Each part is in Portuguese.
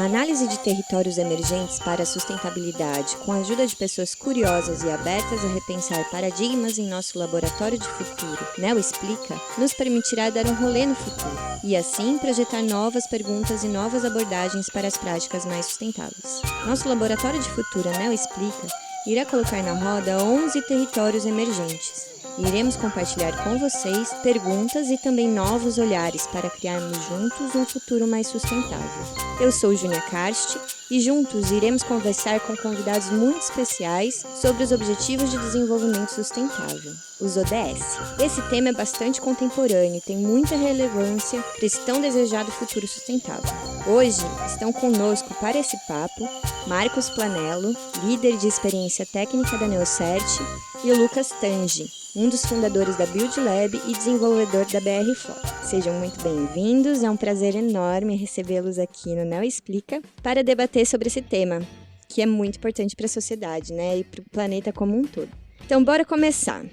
A análise de territórios emergentes para a sustentabilidade, com a ajuda de pessoas curiosas e abertas a repensar paradigmas em nosso laboratório de futuro, NeoExplica, nos permitirá dar um rolê no futuro e, assim, projetar novas perguntas e novas abordagens para as práticas mais sustentáveis. Nosso laboratório de futuro NeoExplica irá colocar na roda 11 territórios emergentes. E iremos compartilhar com vocês perguntas e também novos olhares para criarmos juntos um futuro mais sustentável. Eu sou Júnia Karst e juntos iremos conversar com convidados muito especiais sobre os Objetivos de Desenvolvimento Sustentável, os ODS. Esse tema é bastante contemporâneo e tem muita relevância para esse tão desejado futuro sustentável. Hoje estão conosco para esse papo Marcos Planello, líder de experiência técnica da Neocert, e o Lucas Tange, um dos fundadores da Build Lab e desenvolvedor da BR4. Sejam muito bem-vindos, é um prazer enorme recebê-los aqui no NeoExplica para debater sobre esse tema, que é muito importante para a sociedade, né, e para o planeta como um todo. Então, bora começar.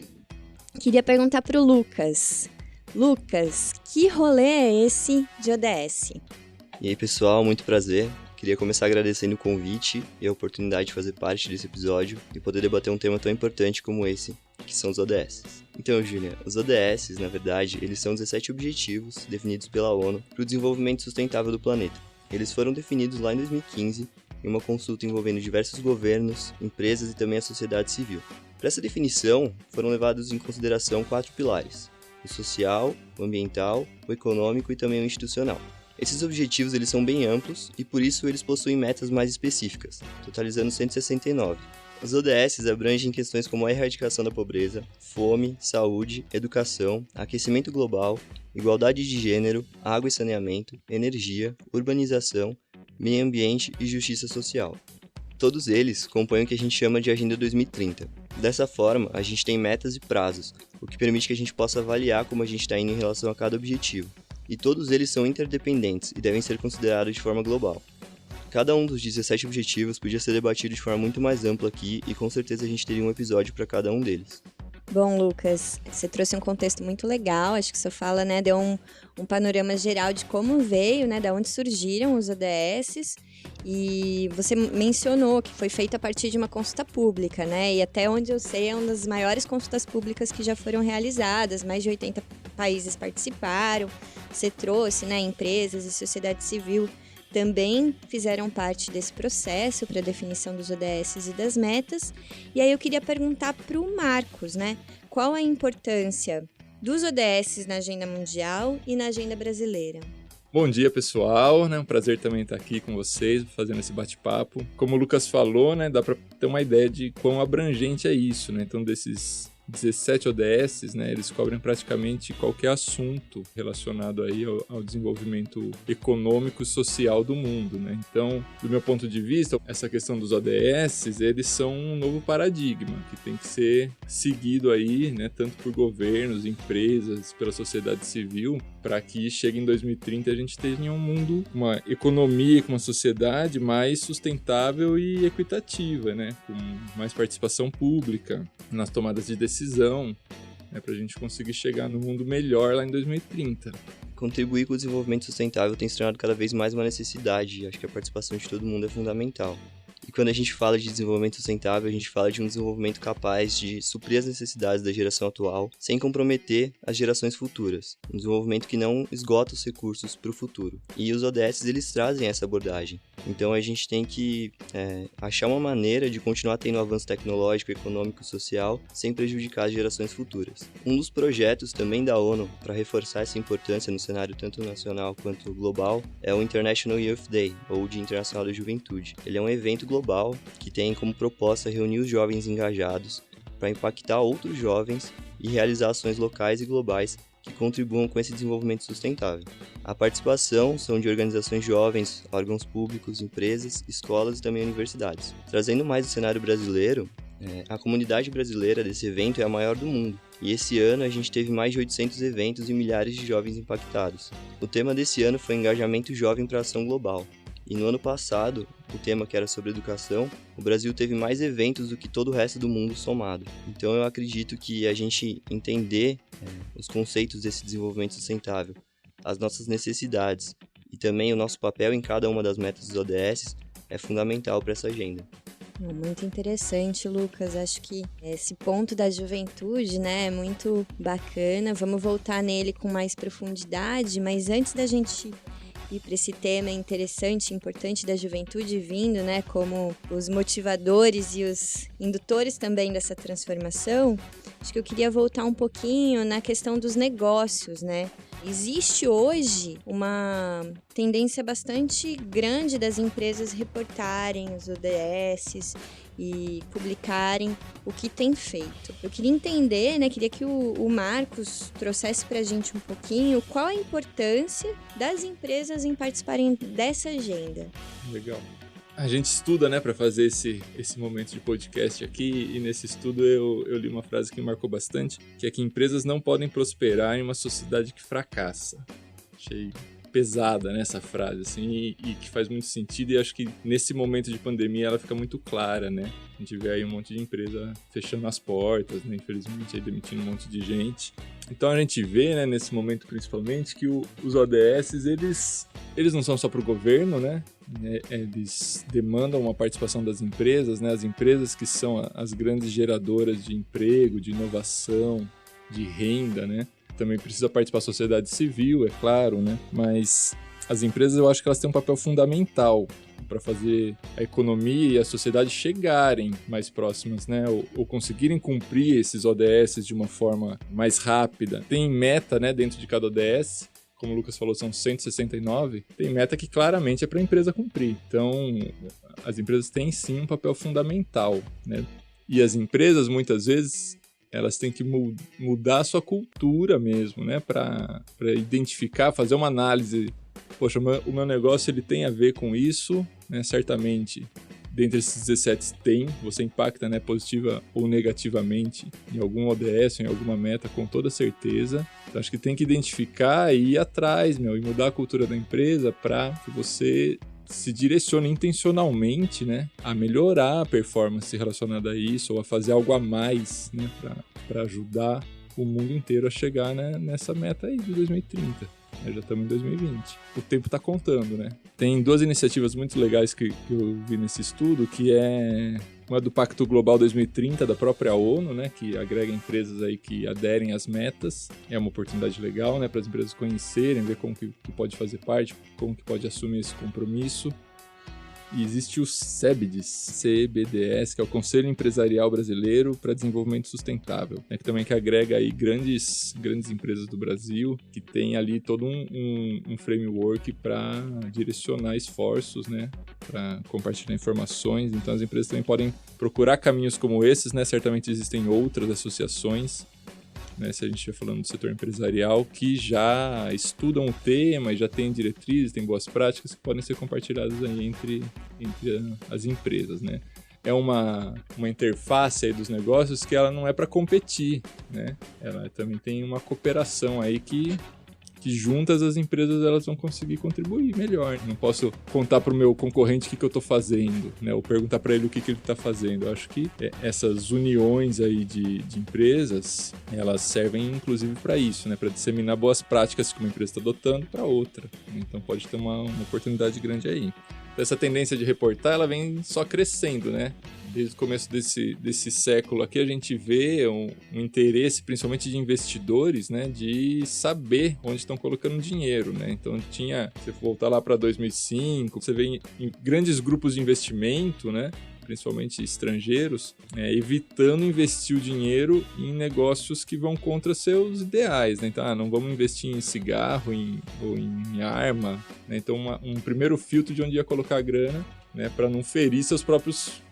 Queria perguntar para o Lucas. Lucas, que rolê é esse de ODS? E aí, pessoal, muito prazer. Queria começar agradecendo o convite e a oportunidade de fazer parte desse episódio e poder debater um tema tão importante como esse, que são os ODS. Então, Júlia, os ODS, na verdade, eles são 17 objetivos definidos pela ONU para o desenvolvimento sustentável do planeta. Eles foram definidos lá em 2015 em uma consulta envolvendo diversos governos, empresas e também a sociedade civil. Para essa definição, foram levados em consideração 4 pilares: o social, o ambiental, o econômico e também o institucional. Esses objetivos eles são bem amplos e por isso eles possuem metas mais específicas, totalizando 169. Os ODS abrangem questões como a erradicação da pobreza, fome, saúde, educação, aquecimento global, igualdade de gênero, água e saneamento, energia, urbanização, meio ambiente e justiça social. Todos eles compõem o que a gente chama de Agenda 2030. Dessa forma, a gente tem metas e prazos, o que permite que a gente possa avaliar como a gente está indo em relação a cada objetivo. E todos eles são interdependentes e devem ser considerados de forma global. Cada um dos 17 objetivos podia ser debatido de forma muito mais ampla aqui e com certeza a gente teria um episódio para cada um deles. Bom, Lucas, você trouxe um contexto muito legal, acho que sua fala, né, deu um panorama geral de como veio, né, de onde surgiram os ODS, e você mencionou que foi feito a partir de uma consulta pública, né, e até onde eu sei é uma das maiores consultas públicas que já foram realizadas, mais de 80 países participaram, você trouxe, né, empresas e sociedade civil também fizeram parte desse processo para a definição dos ODS e das metas. E aí eu queria perguntar para o Marcos, né? Qual a importância dos ODS na agenda mundial e na agenda brasileira? Bom dia, pessoal, né? Um prazer também estar aqui com vocês, fazendo esse bate-papo. Como o Lucas falou, né? Dá para ter uma ideia de quão abrangente é isso, né? Então, desses 17 ODS, né, eles cobrem praticamente qualquer assunto relacionado aí ao desenvolvimento econômico e social do mundo, né? Então, do meu ponto de vista, essa questão dos ODS, eles são um novo paradigma que tem que ser seguido aí, né, tanto por governos, empresas, pela sociedade civil, para que chegue em 2030 a gente tenha um mundo, uma economia, uma sociedade mais sustentável e equitativa, né, com mais participação pública nas tomadas de decisão, né, para a gente conseguir chegar no mundo melhor lá em 2030. Contribuir com o desenvolvimento sustentável tem se tornado cada vez mais uma necessidade, e acho que a participação de todo mundo é fundamental. E quando a gente fala de desenvolvimento sustentável, a gente fala de um desenvolvimento capaz de suprir as necessidades da geração atual sem comprometer as gerações futuras. Um desenvolvimento que não esgota os recursos para o futuro. E os ODS, eles trazem essa abordagem. Então a gente tem que achar uma maneira de continuar tendo avanço tecnológico, econômico e social sem prejudicar as gerações futuras. Um dos projetos também da ONU para reforçar essa importância no cenário tanto nacional quanto global é o International Youth Day, ou Dia Internacional da Juventude. Ele é um evento global que tem como proposta reunir os jovens engajados para impactar outros jovens e realizar ações locais e globais que contribuam com esse desenvolvimento sustentável. A participação são de organizações jovens, órgãos públicos, empresas, escolas e também universidades. Trazendo mais o cenário brasileiro, a comunidade brasileira desse evento é a maior do mundo. E esse ano a gente teve mais de 800 eventos e milhares de jovens impactados. O tema desse ano foi Engajamento Jovem para a Ação Global. E no ano passado, o tema que era sobre educação, o Brasil teve mais eventos do que todo o resto do mundo somado. Então eu acredito que a gente entender os conceitos desse desenvolvimento sustentável, as nossas necessidades E também o nosso papel em cada uma das metas dos ODS é fundamental para essa agenda. Muito interessante, Lucas. Acho que esse ponto da juventude, né, é muito bacana. Vamos voltar nele com mais profundidade, mas antes da gente ir para esse tema interessante e importante da juventude vindo, né, como os motivadores e os indutores também dessa transformação, acho que eu queria voltar um pouquinho na questão dos negócios, né? Existe hoje uma tendência bastante grande das empresas reportarem os ODS e publicarem o que tem feito. Eu queria entender, né, queria que o Marcos trouxesse para a gente um pouquinho qual a importância das empresas em participarem dessa agenda. Legal. A gente estuda, né, para fazer esse momento de podcast aqui, e nesse estudo eu li uma frase que me marcou bastante, que é que empresas não podem prosperar em uma sociedade que fracassa. Achei pesada, né, essa frase, assim, e que faz muito sentido, e acho que nesse momento de pandemia ela fica muito clara, né? A gente vê aí um monte de empresa fechando as portas, né, infelizmente aí demitindo um monte de gente. Então a gente vê, né, nesse momento principalmente, que os ODS, eles não são só para o governo, né? Eles demandam uma participação das empresas, né? As empresas que são as grandes geradoras de emprego, de inovação, de renda, né? Também precisa participar da sociedade civil, é claro, né? Mas as empresas, eu acho que elas têm um papel fundamental para fazer a economia e a sociedade chegarem mais próximas, né? Ou conseguirem cumprir esses ODS de uma forma mais rápida. Tem meta, né, dentro de cada ODS. Como o Lucas falou, são 169, tem meta que claramente é para a empresa cumprir. Então, as empresas têm sim um papel fundamental, né? E as empresas, muitas vezes, elas têm que mudar a sua cultura mesmo, né? Para identificar, fazer uma análise. Poxa, o meu negócio ele tem a ver com isso, né? Certamente. Dentre esses 17 tem, você impacta, né, positiva ou negativamente em algum ODS, em alguma meta, com toda certeza. Então acho que tem que identificar e ir atrás, e mudar a cultura da empresa para que você se direcione intencionalmente, né, a melhorar a performance relacionada a isso ou a fazer algo a mais, né, para ajudar o mundo inteiro a chegar, né, nessa meta aí de 2030. Já estamos em 2020. O tempo está contando, né? Tem 2 iniciativas muito legais que eu vi nesse estudo, que uma do Pacto Global 2030 da própria ONU, né? Que agrega empresas aí que aderem às metas. É uma oportunidade legal, né? Para as empresas conhecerem, ver como que pode fazer parte, como que pode assumir esse compromisso. E existe o CBDS, que é o Conselho Empresarial Brasileiro para Desenvolvimento Sustentável, né, que agrega aí grandes empresas do Brasil, que tem ali todo um framework para direcionar esforços, né, para compartilhar informações. Então as empresas também podem procurar caminhos como esses, né, certamente existem outras associações, né, se a gente estiver falando do setor empresarial, que já estudam o tema e já têm diretrizes, têm boas práticas que podem ser compartilhadas aí entre as empresas, né? É uma interface aí dos negócios que ela não é para competir, né? Ela também tem uma cooperação aí que juntas as empresas elas vão conseguir contribuir melhor. Não posso contar para o meu concorrente o que eu estou fazendo, né? Ou perguntar para ele o que ele está fazendo. Eu acho que essas uniões aí de empresas, elas servem inclusive para isso, né? Para disseminar boas práticas que uma empresa está adotando para outra. Então pode ter uma oportunidade grande aí. Então, essa tendência de reportar, ela vem só crescendo, né? Desde o começo desse século aqui, a gente vê um interesse, principalmente de investidores, né, de saber onde estão colocando dinheiro, né? Então, se você voltar lá para 2005, você vê em grandes grupos de investimento, né, principalmente estrangeiros, evitando investir o dinheiro em negócios que vão contra seus ideais, né? Então, não vamos investir em cigarro ou em arma, né? Então, um primeiro filtro de onde ia colocar a grana, né, para não ferir seus próprios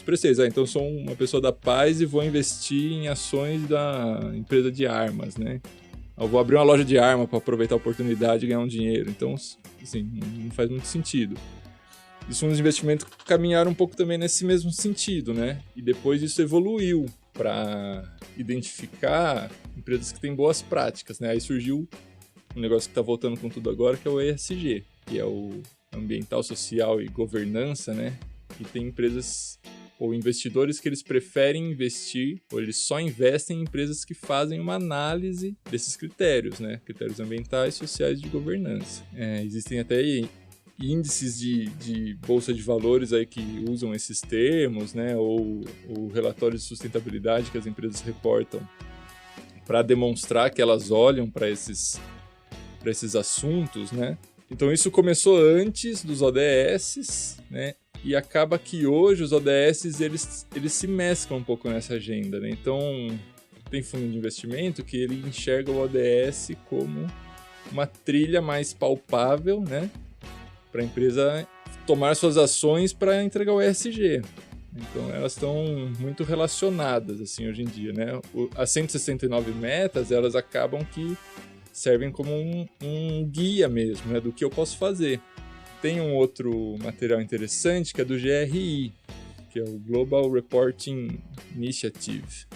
preceitos. Então, eu sou uma pessoa da paz e vou investir em ações da empresa de armas, né? Eu vou abrir uma loja de arma para aproveitar a oportunidade e ganhar um dinheiro. Então, assim, não faz muito sentido. Os fundos de investimento caminharam um pouco também nesse mesmo sentido, né? E depois isso evoluiu para identificar empresas que têm boas práticas, né? Aí surgiu um negócio que está voltando com tudo agora, que é o ESG, que é o Ambiental, Social e Governança, né? E tem empresas ou investidores que eles preferem investir, ou eles só investem em empresas que fazem uma análise desses critérios, né? Critérios ambientais, sociais e de governança. Existem até índices de bolsa de valores aí que usam esses termos, né? Ou relatórios de sustentabilidade que as empresas reportam para demonstrar que elas olham para esses assuntos, né? Então isso começou antes dos ODS, né? E acaba que hoje os ODS eles se mesclam um pouco nessa agenda, né? Então tem fundo de investimento que ele enxerga o ODS como uma trilha mais palpável, né? Para a empresa tomar suas ações para entregar o ESG. Então elas estão muito relacionadas assim hoje em dia, né? As 169 metas elas acabam que servem como um guia mesmo, né, do que eu posso fazer. Tem um outro material interessante que é do GRI, que é o Global Reporting Initiative.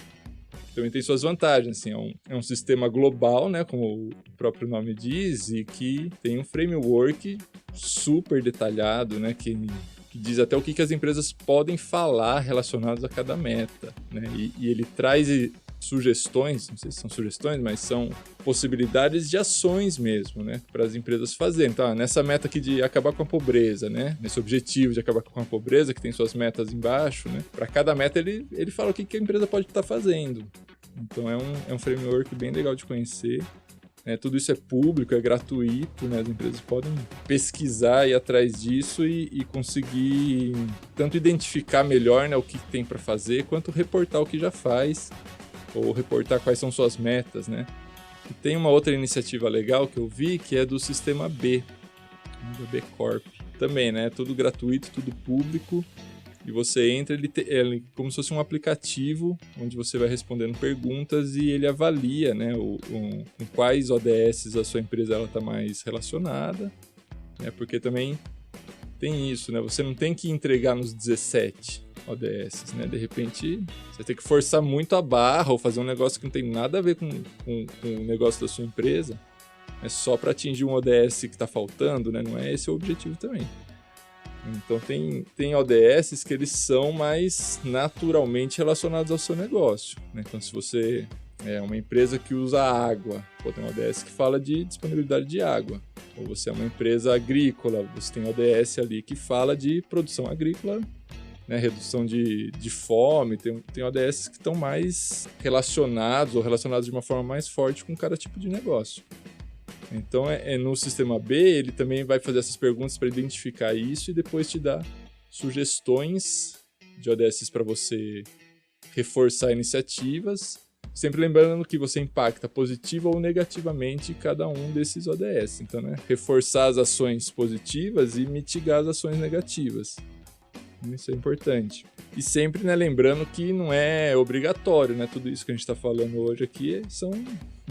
Também tem suas vantagens, assim, é um sistema global, né, como o próprio nome diz, e que tem um framework super detalhado, né, que diz até o que as empresas podem falar relacionados a cada meta, né, e ele traz sugestões, não sei se são sugestões, mas são possibilidades de ações mesmo, né, para as empresas fazerem. Então, nessa meta aqui de acabar com a pobreza, né, nesse objetivo de acabar com a pobreza, que tem suas metas embaixo, né, para cada meta ele fala o que a empresa pode estar fazendo. Então, é um framework bem legal de conhecer. Tudo isso é público, é gratuito, né, as empresas podem pesquisar e ir atrás disso e conseguir tanto identificar melhor, né, o que tem para fazer, quanto reportar o que já faz, ou reportar quais são suas metas, né? E tem uma outra iniciativa legal que eu vi, que é do Sistema B, da B Corp. Também, né? Tudo gratuito, tudo público, e você entra, ele como se fosse um aplicativo, onde você vai respondendo perguntas e ele avalia, né, com quais ODS a sua empresa está mais relacionada, né? Porque também tem isso, né? Você não tem que entregar nos 17 ODS, né? De repente, você tem que forçar muito a barra ou fazer um negócio que não tem nada a ver com o negócio da sua empresa, é só para atingir um ODS que está faltando, né? Não é esse o objetivo também. Então, tem ODS que eles são mais naturalmente relacionados ao seu negócio, né? Então, se você é uma empresa que usa água, tem um ODS que fala de disponibilidade de água. Ou você é uma empresa agrícola, você tem ODS ali que fala de produção agrícola, né, redução de fome, tem ODS que estão mais relacionados ou relacionados de uma forma mais forte com cada tipo de negócio. Então, no Sistema B, ele também vai fazer essas perguntas para identificar isso e depois te dar sugestões de ODS para você reforçar iniciativas, sempre lembrando que você impacta positiva ou negativamente cada um desses ODS. Então, né, reforçar as ações positivas e mitigar as ações negativas. Isso é importante. E sempre, né, lembrando que não é obrigatório, né? Tudo isso que a gente está falando hoje aqui são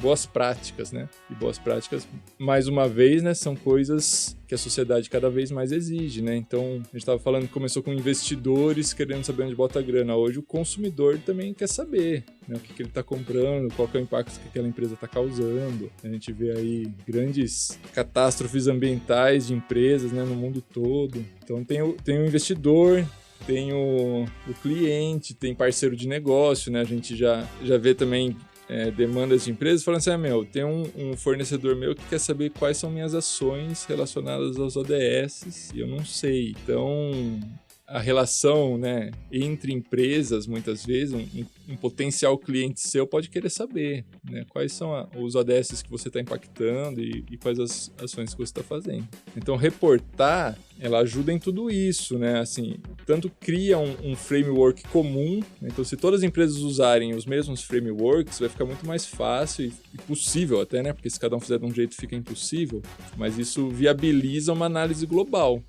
boas práticas, né? E boas práticas, mais uma vez, né, são coisas que a sociedade cada vez mais exige, né? Então, a gente estava falando que começou com investidores querendo saber onde bota a grana. Hoje o consumidor também quer saber, né, o que ele está comprando, qual que é o impacto que aquela empresa está causando. A gente vê aí grandes catástrofes ambientais de empresas, né, no mundo todo. Então, tem o investidor, tem o cliente, tem parceiro de negócio, né? A gente já vê também demandas de empresas falando assim, tem um fornecedor meu que quer saber quais são minhas ações relacionadas aos ODS e eu não sei. Então, a relação, né, entre empresas, muitas vezes, um potencial cliente seu pode querer saber, né, quais são os ODS que você está impactando e quais as ações que você está fazendo. Então, reportar, ela ajuda em tudo isso, né? Assim, tanto cria um framework comum, né? Então, se todas as empresas usarem os mesmos frameworks, vai ficar muito mais fácil e possível até, né? Porque se cada um fizer de um jeito, fica impossível, mas isso viabiliza uma análise global.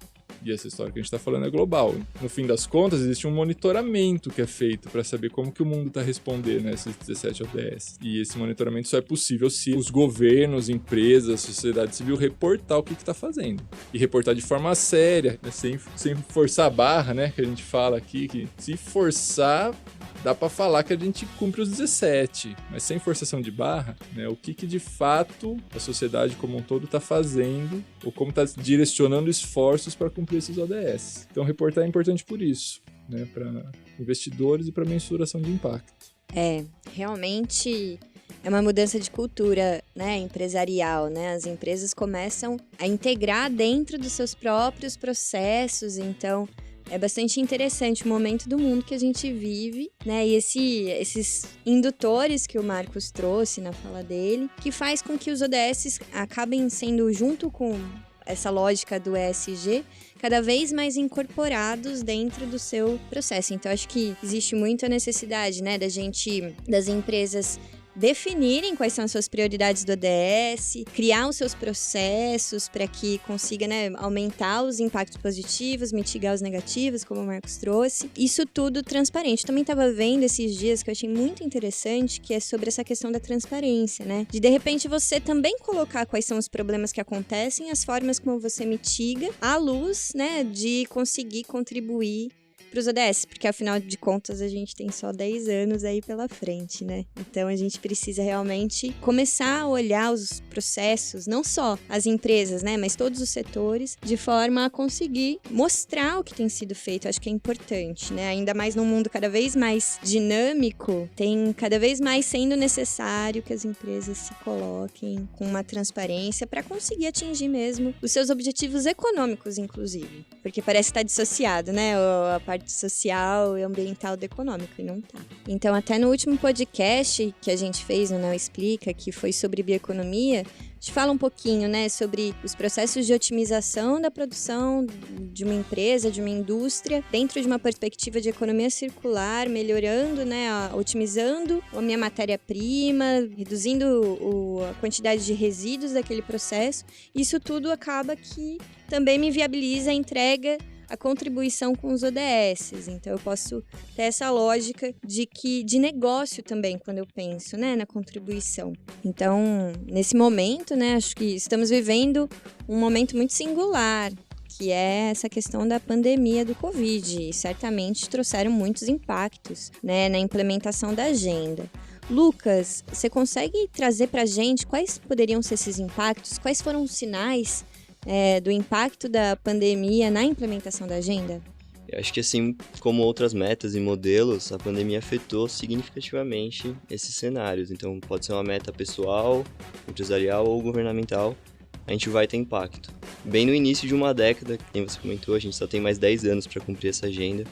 E essa história que a gente está falando é global. No fim das contas, existe um monitoramento que é feito para saber como que o mundo está respondendo a esses 17 ODS. E esse monitoramento só é possível se os governos, empresas, sociedade civil reportar o que está fazendo. E reportar de forma séria, né? sem forçar a barra, né? Que a gente fala aqui, que se forçar, dá para falar que a gente cumpre os 17, mas sem forçação de barra, né? O que de fato a sociedade como um todo está fazendo ou como está direcionando esforços para cumprir esses ODS. Então, reportar é importante por isso. né, para investidores e para mensuração de impacto. Realmente é uma mudança de cultura, né, empresarial, né? As empresas começam a integrar dentro dos seus próprios processos, então é bastante interessante o momento do mundo que a gente vive, né? E esses indutores que o Marcos trouxe na fala dele, que faz com que os ODS acabem sendo, junto com essa lógica do ESG, cada vez mais incorporados dentro do seu processo. Então, acho que existe muito a necessidade, né, das empresas definirem quais são as suas prioridades do ODS, criar os seus processos para que consiga, né, aumentar os impactos positivos, mitigar os negativos, como o Marcos trouxe. Isso tudo transparente. Também estava vendo esses dias que eu achei muito interessante, que é sobre essa questão da transparência, né? De repente você também colocar quais são os problemas que acontecem, as formas como você mitiga, à luz, né, de conseguir contribuir para os ODS, porque afinal de contas a gente tem só 10 anos aí pela frente, né? Então a gente precisa realmente começar a olhar os processos, não só as empresas, né, mas todos os setores, de forma a conseguir mostrar o que tem sido feito. Acho que é importante, né? Ainda mais num mundo cada vez mais dinâmico, tem cada vez mais sendo necessário que as empresas se coloquem com uma transparência para conseguir atingir mesmo os seus objetivos econômicos, inclusive. Porque parece que está dissociado, né? A parte social e ambiental do econômico, e não tá. Então, até no último podcast que a gente fez no Não Explica, que foi sobre bioeconomia, a gente fala um pouquinho, né, sobre os processos de otimização da produção de uma empresa, de uma indústria, dentro de uma perspectiva de economia circular, melhorando, né, otimizando a minha matéria-prima, reduzindo a quantidade de resíduos daquele processo. Isso tudo acaba que também me viabiliza a entrega, a contribuição com os ODS. Então eu posso ter essa lógica de negócio também, quando eu penso, né, na contribuição. Então, nesse momento, né, acho que estamos vivendo um momento muito singular, que é essa questão da pandemia do Covid. E certamente trouxeram muitos impactos, né, na implementação da agenda. Lucas, você consegue trazer pra gente quais poderiam ser esses impactos? Quais foram os sinais do impacto da pandemia na implementação da agenda? Eu acho que assim como outras metas e modelos, a pandemia afetou significativamente esses cenários. Então pode ser uma meta pessoal, empresarial ou governamental, a gente vai ter impacto. Bem no início de uma década, como você comentou, a gente só tem mais 10 anos para cumprir essa agenda.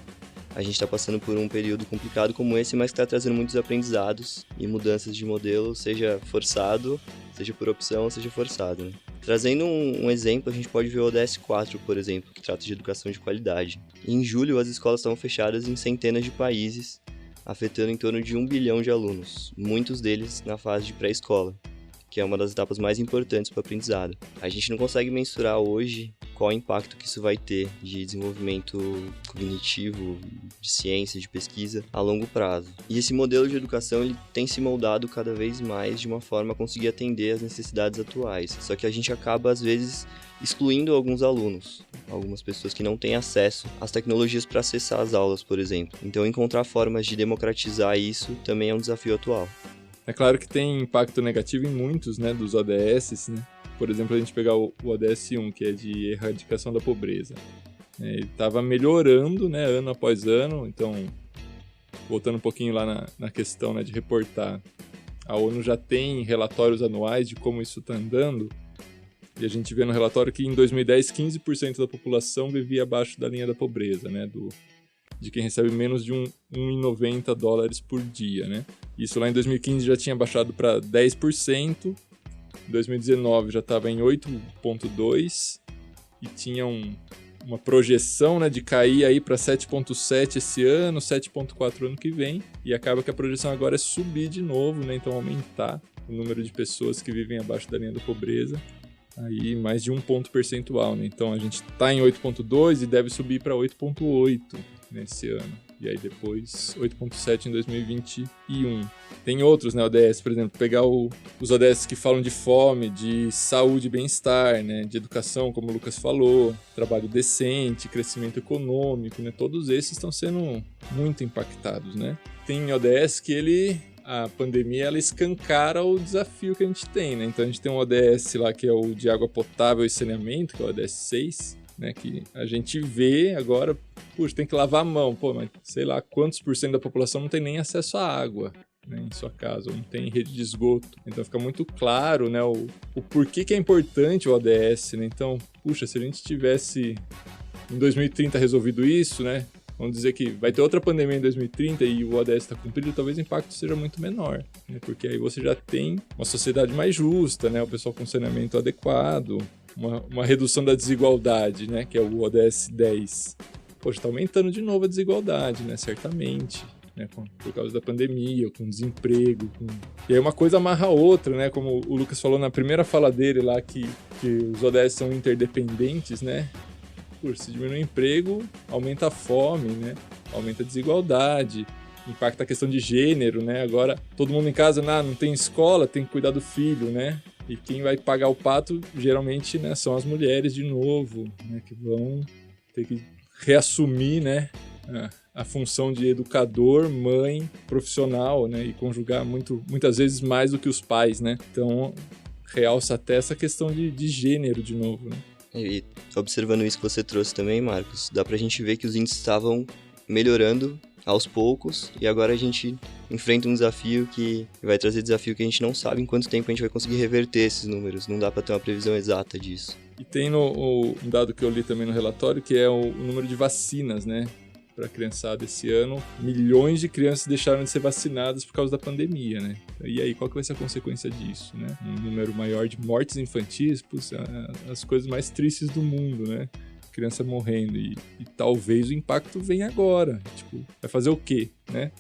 A gente está passando por um período complicado como esse, mas que está trazendo muitos aprendizados e mudanças de modelo, seja forçado, seja por opção, seja forçado, né? Trazendo um exemplo, a gente pode ver o ODS 4, por exemplo, que trata de educação de qualidade. Em julho, as escolas estavam fechadas em centenas de países, afetando em torno de 1 bilhão de alunos, muitos deles na fase de pré-escola, que é uma das etapas mais importantes para o aprendizado. A gente não consegue mensurar hoje qual o impacto que isso vai ter de desenvolvimento cognitivo, de ciência, de pesquisa a longo prazo. E esse modelo de educação ele tem se moldado cada vez mais de uma forma a conseguir atender às necessidades atuais. Só que a gente acaba, às vezes, excluindo alguns alunos, algumas pessoas que não têm acesso às tecnologias para acessar as aulas, por exemplo. Então, encontrar formas de democratizar isso também é um desafio atual. É claro que tem impacto negativo em muitos, né, dos ODS, né? Por exemplo, a gente pegar o ODS 1, que é de erradicação da pobreza. Ele estava melhorando, né, ano após ano. Então, voltando um pouquinho lá na questão, né, de reportar, a ONU já tem relatórios anuais de como isso está andando. E a gente vê no relatório que em 2010, 15% da população vivia abaixo da linha da pobreza, né, de quem recebe menos de $1,90 por dia, né? Isso lá em 2015 já tinha baixado para 10%, em 2019 já estava em 8,2% e tinha uma projeção, né, de cair aí para 7,7% esse ano, 7,4% ano que vem, e acaba que a projeção agora é subir de novo, né? Então aumentar o número de pessoas que vivem abaixo da linha da pobreza, aí mais de 1 ponto percentual, né? Então a gente está em 8,2% e deve subir para 8,8% nesse ano. E aí depois 8,7 em 2021. Tem outros, né, ODS, por exemplo, pegar os ODS que falam de fome, de saúde e bem-estar, né, de educação, como o Lucas falou, trabalho decente, crescimento econômico, né, todos esses estão sendo muito impactados, né. Tem ODS que a pandemia ela escancara o desafio que a gente tem, né. Então a gente tem um ODS lá que é o de água potável e saneamento, que é o ODS 6, né? Que a gente vê agora, puxa, tem que lavar a mão. Pô, mas sei lá quantos por cento da população não tem nem acesso à água, né, em sua casa, ou não tem rede de esgoto. Então fica muito claro, né, o porquê que é importante o ODS, né? Então, puxa, se a gente tivesse em 2030 resolvido isso, né? Vamos dizer que vai ter outra pandemia em 2030 e o ODS está cumprido, talvez o impacto seja muito menor, né? Porque aí você já tem uma sociedade mais justa, né? O pessoal com saneamento adequado, uma redução da desigualdade, né? Que é o ODS 10. Poxa, está aumentando de novo a desigualdade, né? Certamente. Né, por causa da pandemia, com desemprego. E aí uma coisa amarra a outra, né? Como o Lucas falou na primeira fala dele lá, que os ODS são interdependentes, né? Se diminui o emprego, aumenta a fome, né? Aumenta a desigualdade, impacta a questão de gênero, né? Agora, todo mundo em casa não tem escola, tem que cuidar do filho, né? E quem vai pagar o pato, geralmente, né, são as mulheres de novo, né? Que vão ter que reassumir, né? A função de educador, mãe, profissional, né? E conjugar muitas vezes mais do que os pais, né? Então, realça até essa questão de gênero de novo, né? E observando isso que você trouxe também, Marcos, dá pra gente ver que os índices estavam melhorando aos poucos e agora a gente enfrenta um desafio que vai trazer desafio que a gente não sabe em quanto tempo a gente vai conseguir reverter esses números. Não dá pra ter uma previsão exata disso. E tem um dado que eu li também no relatório, que é o número de vacinas, né? Para a criançada esse ano, milhões de crianças deixaram de ser vacinadas por causa da pandemia, né? E aí, qual que vai ser a consequência disso, né? Um número maior de mortes infantis, as coisas mais tristes do mundo, né? Criança morrendo e talvez o impacto venha agora. Tipo, vai fazer o quê, né?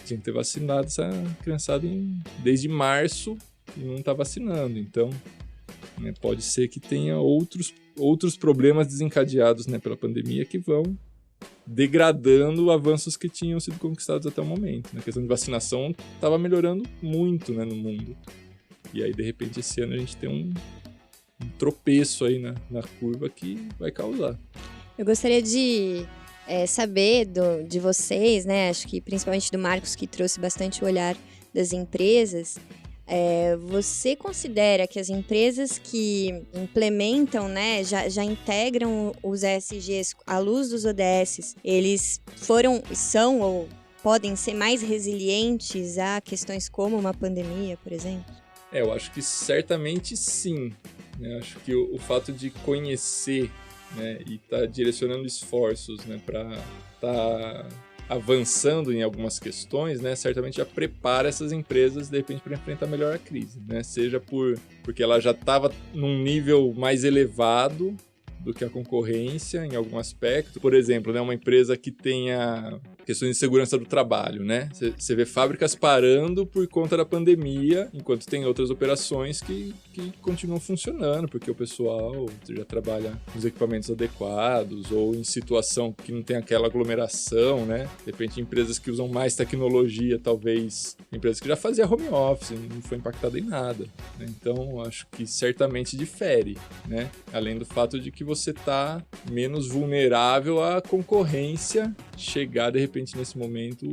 Tinha que ter vacinado essa criançada desde março e não tá vacinando, então, né, pode ser que tenha outros problemas desencadeados, né, pela pandemia que vão degradando avanços que tinham sido conquistados até o momento. A questão de vacinação estava melhorando muito, né, no mundo. E aí, de repente, esse ano a gente tem um tropeço aí na curva que vai causar. Eu gostaria de saber de vocês, né, acho que principalmente do Marcos, que trouxe bastante o olhar das empresas. Você considera que as empresas que implementam, né, já integram os ESGs à luz dos ODS, eles são ou podem ser mais resilientes a questões como uma pandemia, por exemplo? Eu acho que certamente sim. Eu acho que o fato de conhecer, né, e estar direcionando esforços, né, para estar avançando em algumas questões, né, certamente já prepara essas empresas, de repente, para enfrentar melhor a crise, né? Seja porque ela já estava num nível mais elevado do que a concorrência em algum aspecto. Por exemplo, né, uma empresa que tenha questões de segurança do trabalho, né? Você vê fábricas parando por conta da pandemia, enquanto tem outras operações que continuam funcionando, porque o pessoal já trabalha nos equipamentos adequados ou em situação que não tem aquela aglomeração, né? De repente, empresas que usam mais tecnologia, talvez empresas que já faziam home office, não foi impactada em nada, né? Então, acho que certamente difere, né? Além do fato de que você está menos vulnerável à concorrência chegar, de repente, nesse momento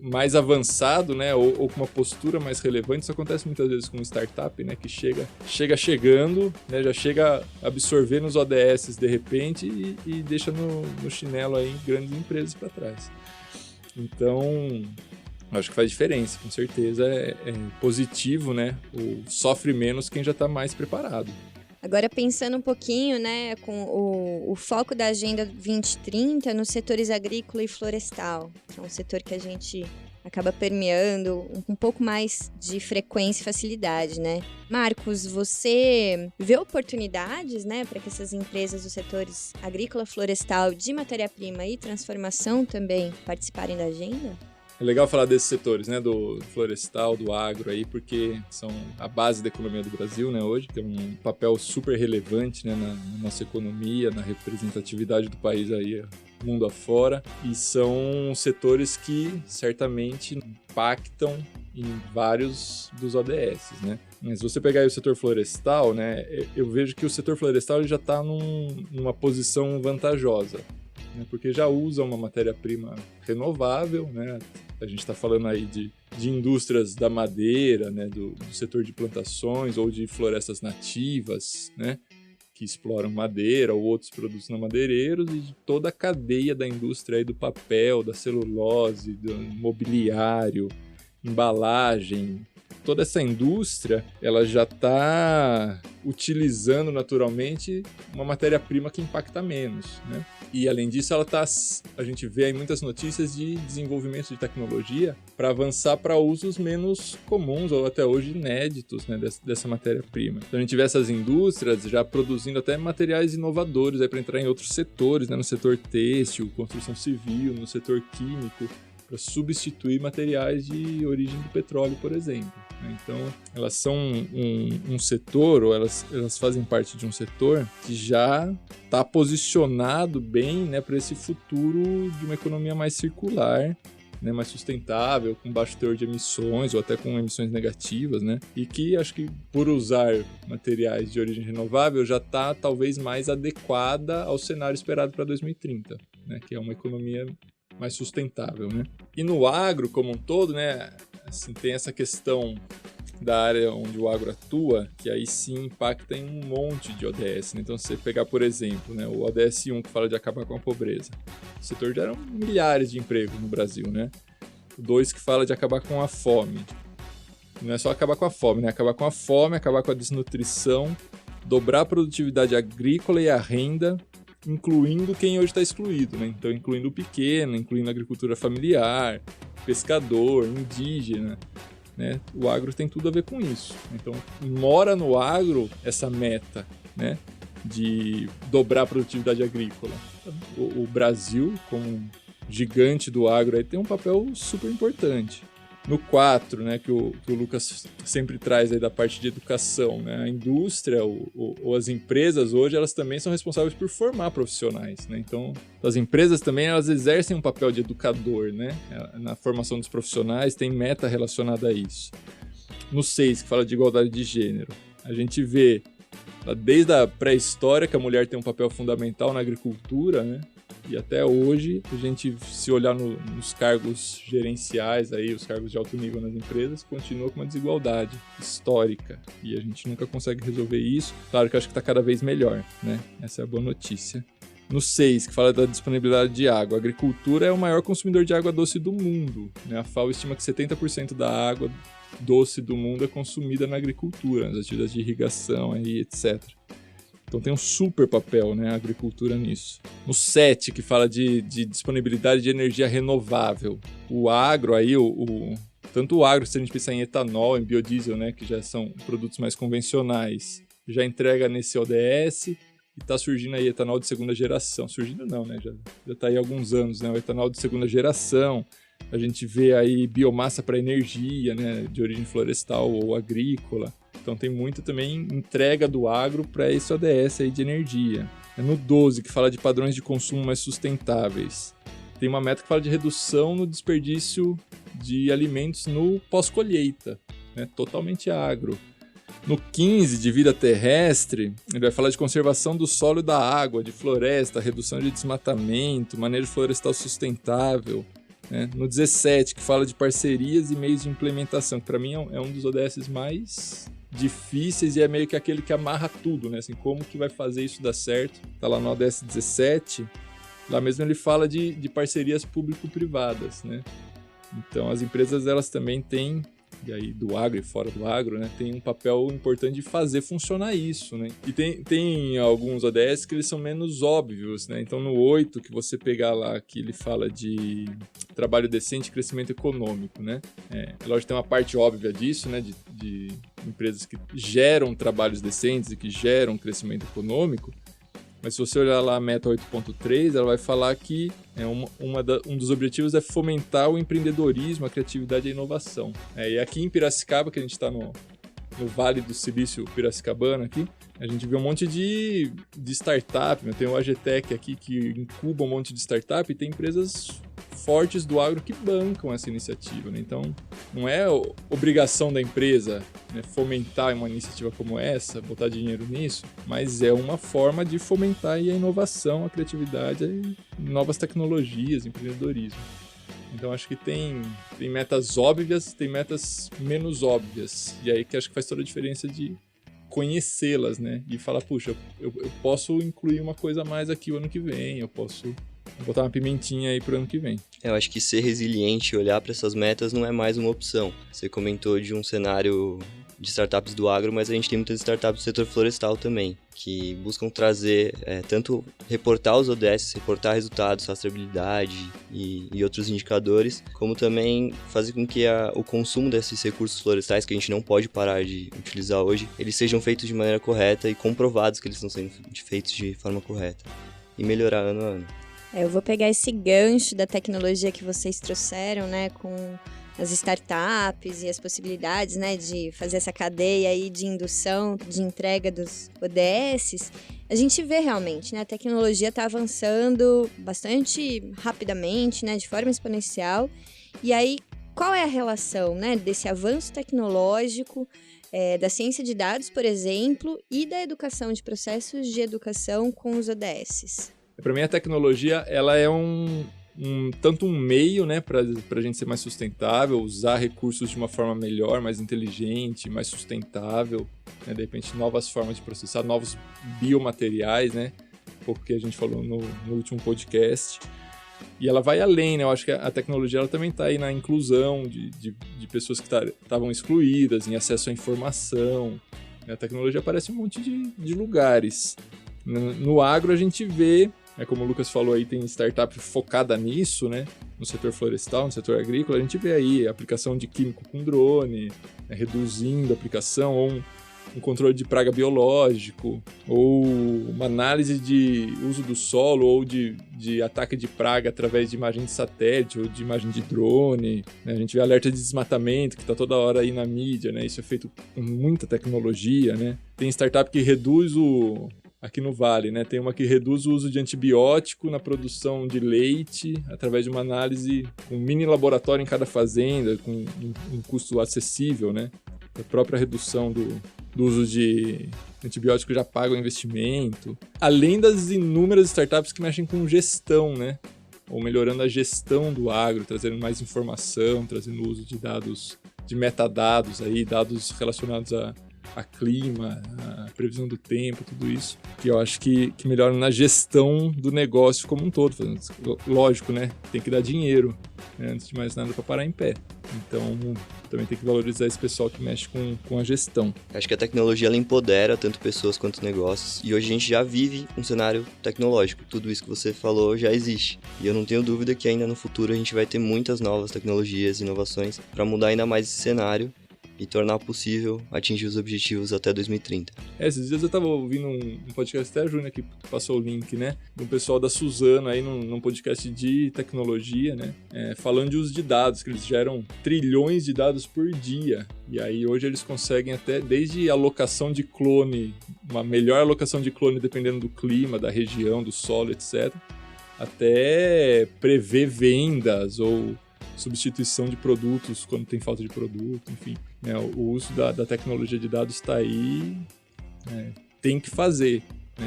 mais avançado, né, ou com uma postura mais relevante. Isso acontece muitas vezes com startup, né, que chega chegando, né, já chega absorvendo os ODS de repente e deixa no chinelo aí grandes empresas para trás. Então, acho que faz diferença, com certeza é positivo, né, sofre menos quem já está mais preparado. Agora, pensando um pouquinho, né, com o foco da Agenda 2030 nos setores agrícola e florestal, que é um setor que a gente acaba permeando com um pouco mais de frequência e facilidade, né? Marcos, você vê oportunidades, né, para que essas empresas dos setores agrícola, florestal, de matéria-prima e transformação também participarem da agenda? É legal falar desses setores, né, do florestal, do agro aí, porque são a base da economia do Brasil, né, hoje, tem um papel super relevante, né, na nossa economia, na representatividade do país aí, mundo afora, e são setores que certamente impactam em vários dos ODS, né. Mas se você pegar aí o setor florestal, né, eu vejo que o setor florestal ele já está numa posição vantajosa, né, porque já usa uma matéria-prima renovável, né? A gente está falando aí de indústrias da madeira, né? Do setor de plantações ou de florestas nativas, né? que exploram madeira ou outros produtos não madeireiros, e de toda a cadeia da indústria aí do papel, da celulose, do mobiliário, embalagem. Toda essa indústria, ela já está utilizando naturalmente uma matéria-prima que impacta menos, né? E além disso, a gente vê aí muitas notícias de desenvolvimento de tecnologia para avançar para usos menos comuns ou até hoje inéditos, né, dessa matéria-prima. Então a gente vê essas indústrias já produzindo até materiais inovadores para entrar em outros setores, né, no setor têxtil, construção civil, no setor químico, para substituir materiais de origem do petróleo, por exemplo. Então, elas são um setor, ou elas fazem parte de um setor que já está posicionado bem, né, para esse futuro de uma economia mais circular, né, mais sustentável, com baixo teor de emissões ou até com emissões negativas, né, e que acho que por usar materiais de origem renovável já está talvez mais adequada ao cenário esperado para 2030, né, que é uma economia mais sustentável, né. E no agro como um todo, né, assim, tem essa questão da área onde o agro atua, que aí sim impacta em um monte de ODS, né? Então, se você pegar, por exemplo, né, o ODS 1, que fala de acabar com a pobreza, o setor gera milhares de empregos no Brasil, né? O 2, que fala de acabar com a fome. Não é só acabar com a fome, né? Acabar com a fome, acabar com a desnutrição, dobrar a produtividade agrícola e a renda, incluindo quem hoje está excluído, né? Então, incluindo o pequeno, incluindo a agricultura familiar, pescador, indígena, né? O agro tem tudo a ver com isso. Então, mora no agro essa meta, né, de dobrar a produtividade agrícola. O Brasil, como gigante do agro, aí, tem um papel super importante. No 4, né, que o Lucas sempre traz aí da parte de educação, né, a indústria ou as empresas hoje, elas também são responsáveis por formar profissionais, né? Então, as empresas também, elas exercem um papel de educador, né, na formação dos profissionais, tem meta relacionada a isso. No 6, que fala de igualdade de gênero, a gente vê desde a pré-história que a mulher tem um papel fundamental na agricultura, né? E até hoje, a gente, se olhar nos cargos gerenciais, aí, os cargos de alto nível nas empresas, continua com uma desigualdade histórica. E a gente nunca consegue resolver isso. Claro que eu acho que está cada vez melhor, né? Essa é a boa notícia. No 6, que fala da disponibilidade de água. A agricultura é o maior consumidor de água doce do mundo, né? A FAO estima que 70% da água doce do mundo é consumida na agricultura, nas atividades de irrigação, aí, etc. Então tem um super papel, né, a agricultura nisso. No 7, que fala de disponibilidade de energia renovável. O agro aí, tanto o agro, se a gente pensar em etanol, em biodiesel, né, que já são produtos mais convencionais, já entrega nesse ODS e está surgindo aí etanol de segunda geração. Surgindo não, né, já está aí há alguns anos, né, o etanol de segunda geração. A gente vê aí biomassa para energia, né, de origem florestal ou agrícola. Então tem muito também entrega do agro para esse ODS aí de energia. No 12, que fala de padrões de consumo mais sustentáveis. Tem uma meta que fala de redução no desperdício de alimentos no pós-colheita, né? Totalmente agro. No 15, de vida terrestre, ele vai falar de conservação do solo e da água, de floresta, redução de desmatamento, manejo florestal sustentável. Né? No 17, que fala de parcerias e meios de implementação, que para mim é um dos ODS mais difíceis e é meio que aquele que amarra tudo, né? Assim, como que vai fazer isso dar certo? Tá lá no ODS 17, lá mesmo ele fala de parcerias público-privadas, né? Então as empresas, elas também têm, e aí do agro e fora do agro, né, tem um papel importante de fazer funcionar isso, né? E tem alguns ODS que eles são menos óbvios, né? Então no 8, que você pegar lá, que ele fala de trabalho decente e crescimento econômico, né? Lógico, tem uma parte óbvia disso, né? De empresas que geram trabalhos decentes e que geram crescimento econômico, mas se você olhar lá a meta 8.3, ela vai falar que um dos objetivos é fomentar o empreendedorismo, a criatividade e a inovação. E aqui em Piracicaba, que a gente está no Vale do Silício Piracicabano aqui, a gente vê um monte de startup, né? Tem o AGTEC aqui que incuba um monte de startup e tem empresas fortes do agro que bancam essa iniciativa, né? Então, não é obrigação da empresa, né, fomentar uma iniciativa como essa, botar dinheiro nisso, mas é uma forma de fomentar aí a inovação, a criatividade, novas tecnologias, empreendedorismo. Então, acho que tem metas óbvias, tem metas menos óbvias, e aí que acho que faz toda a diferença de conhecê-las, né? E falar, puxa, eu posso incluir uma coisa a mais aqui o ano que vem, eu posso botar uma pimentinha aí pro ano que vem. Eu acho que ser resiliente e olhar para essas metas não é mais uma opção. Você comentou de um cenário de startups do agro, mas a gente tem muitas startups do setor florestal também, que buscam trazer, tanto reportar os ODS, reportar resultados, rastreabilidade e outros indicadores, como também fazer com que o consumo desses recursos florestais, que a gente não pode parar de utilizar hoje, eles sejam feitos de maneira correta e comprovados que eles estão sendo feitos de forma correta. E melhorar ano a ano. Eu vou pegar esse gancho da tecnologia que vocês trouxeram, né, com as startups e as possibilidades, né, de fazer essa cadeia aí de indução, de entrega dos ODSs. A gente vê realmente, né, a tecnologia está avançando bastante rapidamente, né, de forma exponencial. E aí, qual é a relação, né, desse avanço tecnológico, da ciência de dados, por exemplo, e da educação, de processos de educação com os ODSs? Para mim, a tecnologia, ela é tanto um meio, né, para a gente ser mais sustentável, usar recursos de uma forma melhor, mais inteligente, mais sustentável, né, de repente novas formas de processar, novos biomateriais, né, porque a gente falou no último podcast. E ela vai além, né, eu acho que a tecnologia ela também está aí na inclusão de pessoas que estavam excluídas, em acesso à informação. A tecnologia aparece em um monte de lugares. No agro a gente vê, como o Lucas falou aí, tem startup focada nisso, né? No setor florestal, no setor agrícola, a gente vê aí a aplicação de químico com drone, né? Reduzindo a aplicação, ou um controle de praga biológico, ou uma análise de uso do solo, ou de ataque de praga através de imagem de satélite, ou de imagem de drone, né? A gente vê alerta de desmatamento, que está toda hora aí na mídia, né? Isso é feito com muita tecnologia, né? Tem startup que reduz aqui no Vale, né? Tem uma que reduz o uso de antibiótico na produção de leite através de uma análise com um mini laboratório em cada fazenda, com um custo acessível, né? A própria redução do uso de antibiótico já paga o investimento. Além das inúmeras startups que mexem com gestão, né? Ou melhorando a gestão do agro, trazendo mais informação, trazendo o uso de dados, de metadados aí, dados relacionados a clima, a previsão do tempo, tudo isso, que eu acho que melhora na gestão do negócio como um todo. Lógico, né? Tem que dar dinheiro, né? Antes de mais nada, para parar em pé. Então, também tem que valorizar esse pessoal que mexe com a gestão. Acho que a tecnologia ela empodera tanto pessoas quanto negócios, e hoje a gente já vive um cenário tecnológico. Tudo isso que você falou já existe. E eu não tenho dúvida que ainda no futuro a gente vai ter muitas novas tecnologias e inovações para mudar ainda mais esse cenário e tornar possível atingir os objetivos até 2030. Esses dias eu estava ouvindo um podcast, até a Júnia que passou o link, né? Do pessoal da Suzano aí num podcast de tecnologia, né? Falando de uso de dados, que eles geram trilhões de dados por dia. E aí hoje eles conseguem até, desde alocação de clone, uma melhor alocação de clone dependendo do clima, da região, do solo, etc. Até prever vendas ou substituição de produtos quando tem falta de produto, enfim. O uso da tecnologia de dados está aí, tem que fazer.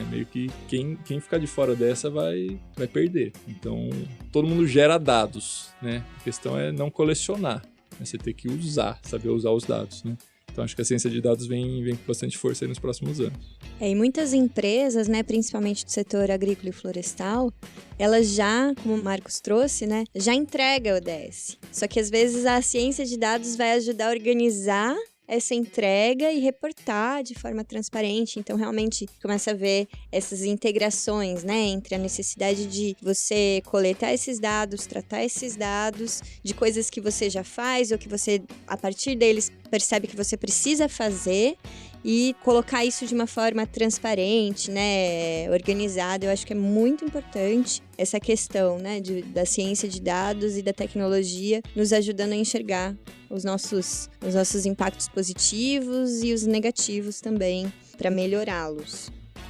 Meio que quem ficar de fora dessa vai perder. Então, todo mundo gera dados, né? A questão é não colecionar, né? Você tem que saber usar os dados, né? Então, acho que a ciência de dados vem com bastante força aí nos próximos anos. E muitas empresas, né, principalmente do setor agrícola e florestal, elas já, como o Marcos trouxe, né, já entrega o ODS. Só que às vezes a ciência de dados vai ajudar a organizar essa entrega e reportar de forma transparente. Então, realmente, começa a ver essas integrações, né, entre a necessidade de você coletar esses dados, tratar esses dados, de coisas que você já faz ou que você, a partir deles, percebe que você precisa fazer e colocar isso de uma forma transparente, né, organizada. Eu acho que é muito importante essa questão, né, da ciência de dados e da tecnologia nos ajudando a enxergar os nossos impactos positivos e os negativos também, para melhorá-los.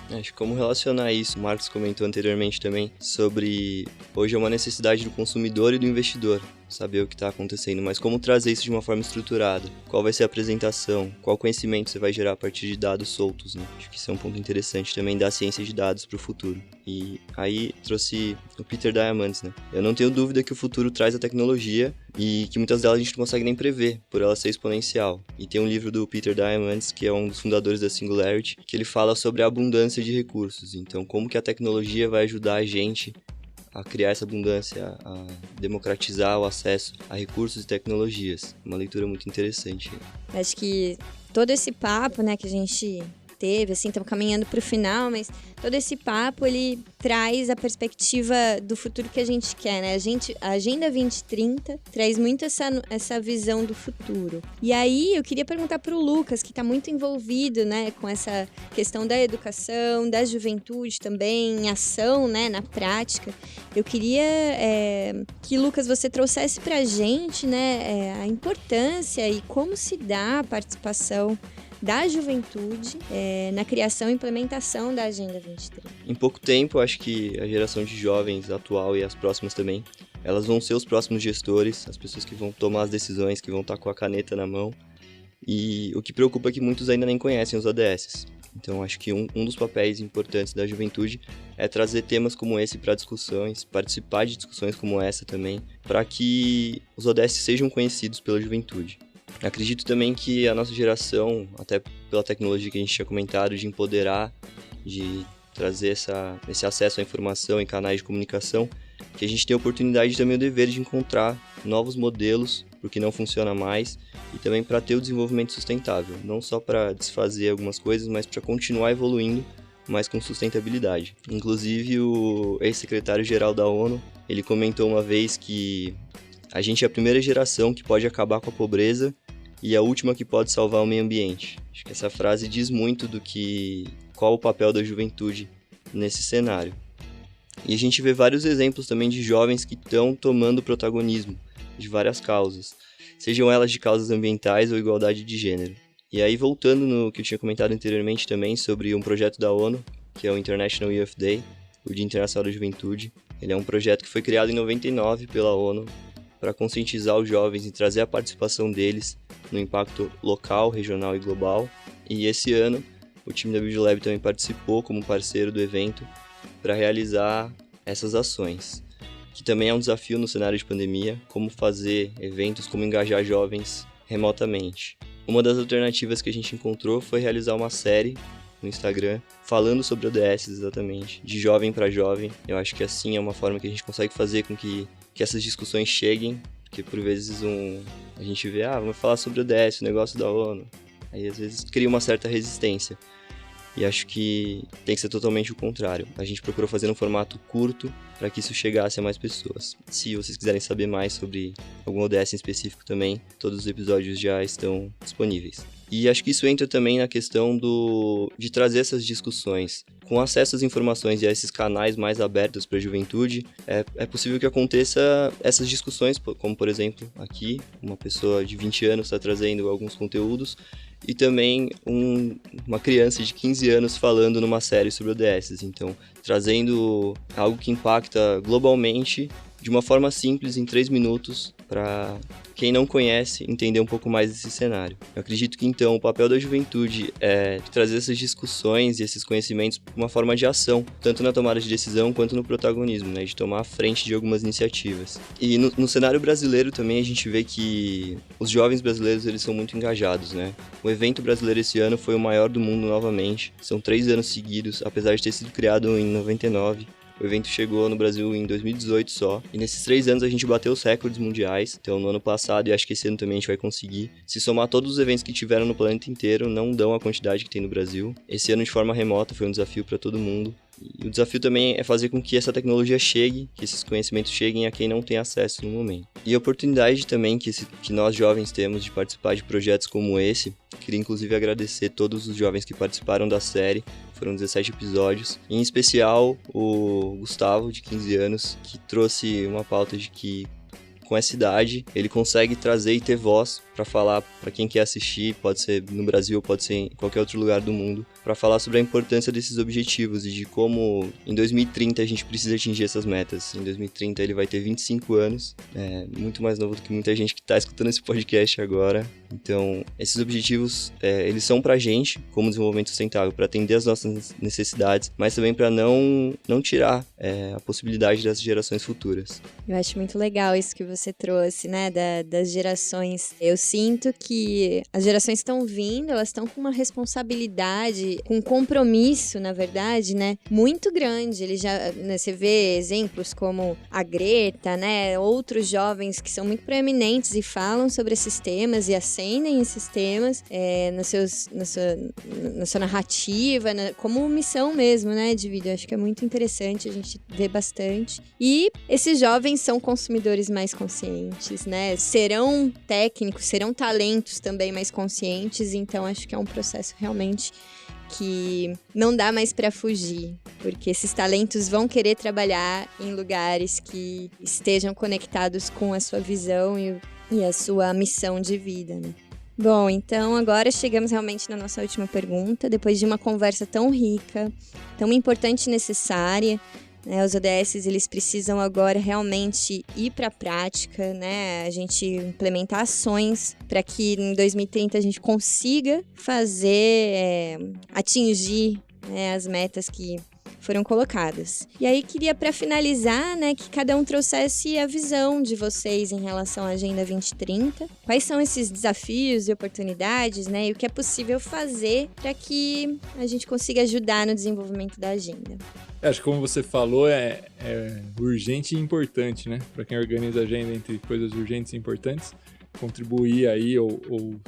Acho que como relacionar isso, o Marcos comentou anteriormente também, sobre hoje é uma necessidade do consumidor e do investidor, saber o que está acontecendo, mas como trazer isso de uma forma estruturada, qual vai ser a apresentação, qual conhecimento você vai gerar a partir de dados soltos, né? Acho que isso é um ponto interessante também da ciência de dados para o futuro. E aí trouxe o Peter Diamandis, né? Eu não tenho dúvida que o futuro traz a tecnologia, e que muitas delas a gente não consegue nem prever, por ela ser exponencial. E tem um livro do Peter Diamandis, que é um dos fundadores da Singularity, que ele fala sobre a abundância de recursos. Então, como que a tecnologia vai ajudar a gente a criar essa abundância, a democratizar o acesso a recursos e tecnologias. Uma leitura muito interessante. Acho que todo esse papo, né, que a gente teve, assim, estamos caminhando para o final, mas todo esse papo, ele traz a perspectiva do futuro que a gente quer, né? A Agenda 2030 traz muito essa visão do futuro. E aí, eu queria perguntar para o Lucas, que está muito envolvido, né, com essa questão da educação, da juventude também, em ação, né, na prática. Eu queria que, Lucas, você trouxesse para a gente, né, a importância e como se dá a participação da juventude na criação e implementação da Agenda 2030. Em pouco tempo, acho que a geração de jovens atual e as próximas também, elas vão ser os próximos gestores, as pessoas que vão tomar as decisões, que vão estar com a caneta na mão. E o que preocupa é que muitos ainda nem conhecem os ODS. Então, acho que um dos papéis importantes da juventude é trazer temas como esse para discussões, participar de discussões como essa também, para que os ODS sejam conhecidos pela juventude. Acredito também que a nossa geração, até pela tecnologia que a gente tinha comentado, de empoderar, de trazer esse acesso à informação em canais de comunicação, que a gente tem a oportunidade e também o dever de encontrar novos modelos para o que não funciona mais e também para ter o desenvolvimento sustentável, não só para desfazer algumas coisas, mas para continuar evoluindo, mas com sustentabilidade. Inclusive, o ex-secretário-geral da ONU, ele comentou uma vez que a gente é a primeira geração que pode acabar com a pobreza e a última que pode salvar o meio ambiente. Acho que essa frase diz muito qual o papel da juventude nesse cenário. E a gente vê vários exemplos também de jovens que estão tomando protagonismo de várias causas, sejam elas de causas ambientais ou igualdade de gênero. E aí, voltando no que eu tinha comentado anteriormente também sobre um projeto da ONU, que é o International Youth Day, o Dia Internacional da Juventude. Ele é um projeto que foi criado em 99 pela ONU para conscientizar os jovens e trazer a participação deles no impacto local, regional e global. E esse ano, o time da BioLab também participou como parceiro do evento para realizar essas ações, que também é um desafio no cenário de pandemia, como fazer eventos, como engajar jovens remotamente. Uma das alternativas que a gente encontrou foi realizar uma série no Instagram falando sobre ODS exatamente, de jovem para jovem. Eu acho que assim é uma forma que a gente consegue fazer com que essas discussões cheguem, porque por vezes a gente vê, vamos falar sobre o ODS, o negócio da ONU, aí às vezes cria uma certa resistência. E acho que tem que ser totalmente o contrário. A gente procurou fazer um formato curto para que isso chegasse a mais pessoas. Se vocês quiserem saber mais sobre algum ODS em específico também, todos os episódios já estão disponíveis. E acho que isso entra também na questão de trazer essas discussões. Com acesso às informações e a esses canais mais abertos para a juventude, é possível que aconteça essas discussões, como por exemplo aqui, uma pessoa de 20 anos está trazendo alguns conteúdos, e também uma criança de 15 anos falando numa série sobre ODS. Então, trazendo algo que impacta globalmente de uma forma simples, em 3 minutos, para quem não conhece entender um pouco mais desse cenário. Eu acredito que, então, o papel da juventude é trazer essas discussões e esses conhecimentos por uma forma de ação, tanto na tomada de decisão quanto no protagonismo, né, de tomar a frente de algumas iniciativas. E no cenário brasileiro também a gente vê que os jovens brasileiros eles são muito engajados, né? O evento brasileiro esse ano foi o maior do mundo novamente, são 3 anos seguidos, apesar de ter sido criado em 99. O evento chegou no Brasil em 2018 só, e nesses 3 anos a gente bateu os recordes mundiais. Então no ano passado, e acho que esse ano também a gente vai conseguir, se somar todos os eventos que tiveram no planeta inteiro, não dão a quantidade que tem no Brasil. Esse ano de forma remota foi um desafio para todo mundo. E o desafio também é fazer com que essa tecnologia chegue, que esses conhecimentos cheguem a quem não tem acesso no momento. E a oportunidade também que nós jovens temos de participar de projetos como esse, queria inclusive agradecer todos os jovens que participaram da série, foram 17 episódios, em especial o Gustavo, de 15 anos, que trouxe uma pauta de que com essa idade ele consegue trazer e ter voz para falar para quem quer assistir, pode ser no Brasil, pode ser em qualquer outro lugar do mundo, para falar sobre a importância desses objetivos e de como em 2030 a gente precisa atingir essas metas. Em 2030 ele vai ter 25 anos, muito mais novo do que muita gente que está escutando esse podcast agora. Então, esses objetivos, eles são pra gente, como desenvolvimento sustentável, para atender as nossas necessidades, mas também para não tirar a possibilidade das gerações futuras. Eu acho muito legal isso que você trouxe, né, das gerações. Eu sinto que as gerações que estão vindo, elas estão com uma responsabilidade, com um compromisso, na verdade, né, muito grande. Eles já, né, você vê exemplos como a Greta, né, outros jovens que são muito preeminentes e falam sobre esses temas e acendem esses temas na sua narrativa, como missão mesmo, né, de vida. Eu acho que é muito interessante, a gente vê bastante. E esses jovens são consumidores mais conscientes, né? Serão técnicos, serão talentos também mais conscientes, então acho que é um processo realmente que não dá mais para fugir, porque esses talentos vão querer trabalhar em lugares que estejam conectados com a sua visão e a sua missão de vida, né? Bom, então agora chegamos realmente na nossa última pergunta, depois de uma conversa tão rica, tão importante e necessária, né? Os ODS, eles precisam agora realmente ir para a prática, né? A gente implementar ações para que em 2030 a gente consiga atingir, né, as metas que foram colocadas. E aí queria, para finalizar, né, que cada um trouxesse a visão de vocês em relação à Agenda 2030. Quais são esses desafios e oportunidades, né, e o que é possível fazer para que a gente consiga ajudar no desenvolvimento da agenda. Acho que, como você falou, é urgente e importante, né? Para quem organiza a agenda entre coisas urgentes e importantes, contribuir aí ou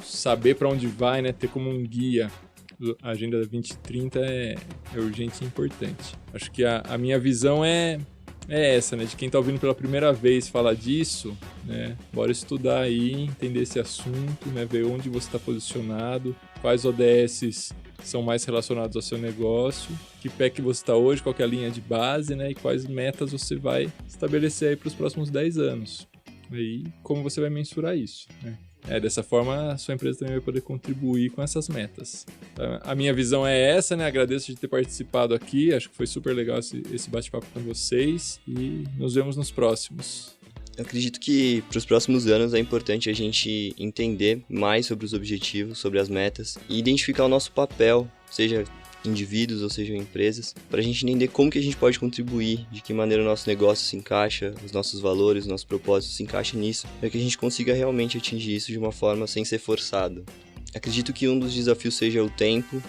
saber para onde vai, né? Ter como um guia a Agenda 2030 é urgente e importante. Acho que a minha visão é essa, né? De quem está ouvindo pela primeira vez falar disso, né? Bora estudar aí, entender esse assunto, né? Ver onde você está posicionado, quais ODSs são mais relacionados ao seu negócio, que pé que você está hoje, qual que é a linha de base, né? E quais metas você vai estabelecer aí para os próximos 10 anos. E como você vai mensurar isso, né? Dessa forma, a sua empresa também vai poder contribuir com essas metas. A minha visão é essa, né? Agradeço de ter participado aqui. Acho que foi super legal esse bate-papo com vocês. E nos vemos nos próximos. Eu acredito que para os próximos anos é importante a gente entender mais sobre os objetivos, sobre as metas e identificar o nosso papel, seja indivíduos ou sejam empresas, para a gente entender como que a gente pode contribuir, de que maneira o nosso negócio se encaixa, os nossos valores, os nossos propósitos se encaixam nisso, para que a gente consiga realmente atingir isso de uma forma sem ser forçado. Acredito que um dos desafios seja o tempo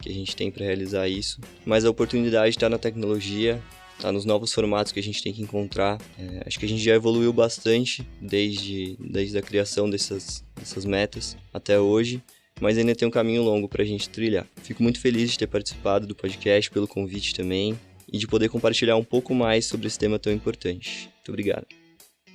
que a gente tem para realizar isso, mas a oportunidade está na tecnologia, está nos novos formatos que a gente tem que encontrar. Acho que a gente já evoluiu bastante desde a criação dessas metas até hoje, mas ainda tem um caminho longo para a gente trilhar. Fico muito feliz de ter participado do podcast, pelo convite também, e de poder compartilhar um pouco mais sobre esse tema tão importante. Muito obrigado.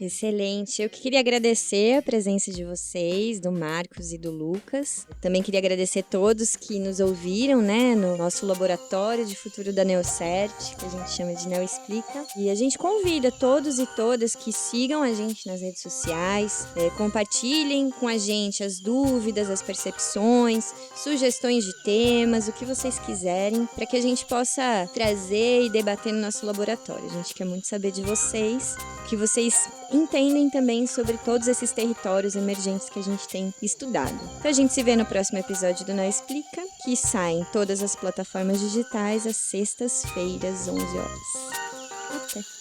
Excelente. Eu queria agradecer a presença de vocês, do Marcos e do Lucas. Também queria agradecer a todos que nos ouviram, né, no nosso laboratório de futuro da Neocert, que a gente chama de Neo Explica. E a gente convida todos e todas que sigam a gente nas redes sociais, compartilhem com a gente as dúvidas, as percepções, sugestões de temas, o que vocês quiserem, para que a gente possa trazer e debater no nosso laboratório. A gente quer muito saber de vocês, que vocês entendem também sobre todos esses territórios emergentes que a gente tem estudado. Então a gente se vê no próximo episódio do Não Explica, que sai em todas as plataformas digitais às sextas-feiras, 11 horas. Até!